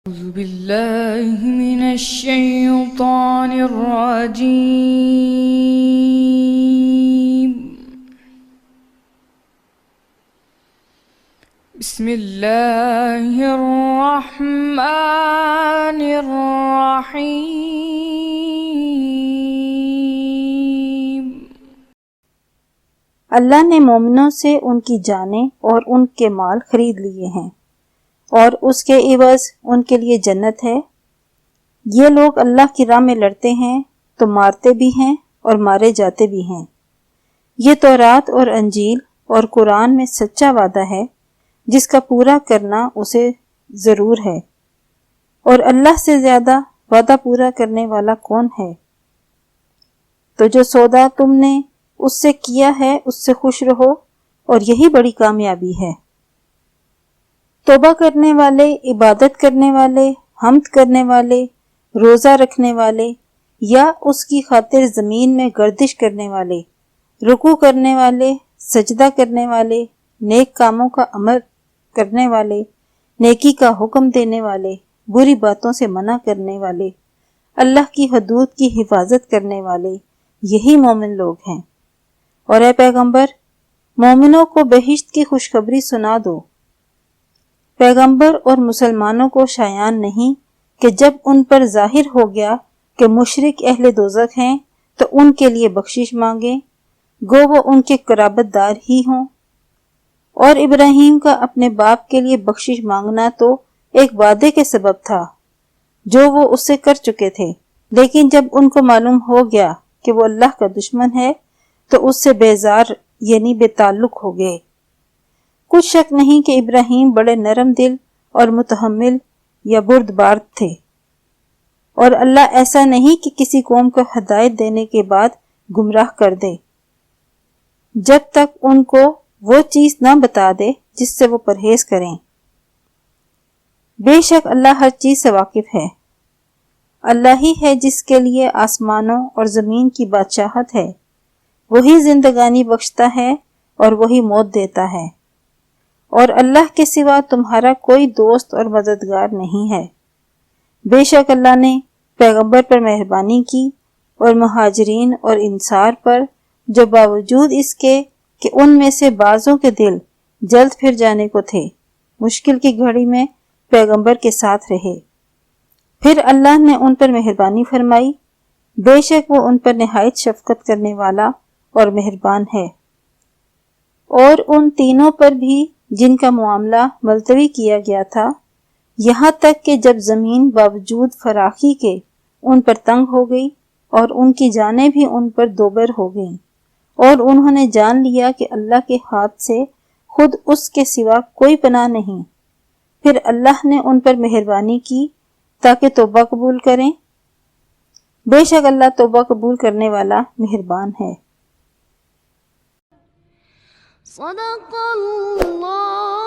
أعوذ بالله من الشيطان الرجيم. بسم الله الرحمن الرحيم. اللہ نے مومنوں سے ان کی جانیں اور ان کے مال خرید لیے ہیں اور اس کے عوض ان کے لیے جنت ہے۔ یہ لوگ اللہ کی راہ میں لڑتے ہیں تو مارتے بھی ہیں اور مارے جاتے بھی ہیں۔ یہ تورات اور انجیل اور قرآن میں سچا وعدہ ہے جس کا پورا کرنا اسے ضرور ہے، اور اللہ سے زیادہ وعدہ پورا کرنے والا کون ہے؟ تو جو سودا تم نے اس سے کیا ہے اس سے خوش رہو، اور یہی بڑی کامیابی ہے۔ توبہ کرنے والے، عبادت کرنے والے، حمد کرنے والے، روزہ رکھنے والے، یا اس کی خاطر زمین میں گردش کرنے والے، رکوع کرنے والے، سجدہ کرنے والے، نیک کاموں کا عمل کرنے والے، نیکی کا حکم دینے والے، بری باتوں سے منع کرنے والے، اللہ کی حدود کی حفاظت کرنے والے، یہی مومن لوگ ہیں۔ اور اے پیغمبر، مومنوں کو بہشت کی خوشخبری سنا دو۔ پیغمبر اور مسلمانوں کو شایان نہیں کہ جب ان پر ظاہر ہو گیا کہ مشرک اہل دوزخ ہیں تو ان کے لیے بخشش مانگیں، گو وہ ان کے قرابت دار ہی ہوں۔ اور ابراہیم کا اپنے باپ کے لیے بخشش مانگنا تو ایک وعدے کے سبب تھا جو وہ اس سے کر چکے تھے، لیکن جب ان کو معلوم ہو گیا کہ وہ اللہ کا دشمن ہے تو اس سے بیزار یعنی بے تعلق ہو گئے۔ کچھ شک نہیں کہ ابراہیم بڑے نرم دل اور متحمل یا بردبار تھے، اور اللہ ایسا نہیں کہ کسی قوم کو ہدایت دینے کے بعد گمراہ کر دے جب تک ان کو وہ چیز نہ بتا دے جس سے وہ پرہیز کریں۔ بے شک اللہ ہر چیز سے واقف ہے۔ اللہ ہی ہے جس کے لیے آسمانوں اور زمین کی بادشاہت ہے، وہی زندگانی بخشتا ہے اور وہی موت دیتا ہے، اور اللہ کے سوا تمہارا کوئی دوست اور مددگار نہیں ہے۔ بے شک اللہ نے پیغمبر پر مہربانی کی اور مہاجرین اور انصار پر، جو باوجود اس کے کہ ان میں سے بعضوں کے دل جلد پھر جانے کو تھے، مشکل کی گھڑی میں پیغمبر کے ساتھ رہے۔ پھر اللہ نے ان پر مہربانی فرمائی، بے شک وہ ان پر نہایت شفقت کرنے والا اور مہربان ہے۔ اور ان تینوں پر بھی جن کا معاملہ ملتوی کیا گیا تھا، یہاں تک کہ جب زمین باوجود فراخی کے ان پر تنگ ہو گئی اور ان کی جانیں بھی ان پر دوبر ہو گئیں، اور انہوں نے جان لیا کہ اللہ کے ہاتھ سے خود اس کے سوا کوئی پناہ نہیں، پھر اللہ نے ان پر مہربانی کی تاکہ توبہ قبول کریں۔ بے شک اللہ توبہ قبول کرنے والا مہربان ہے۔ صدق اللہ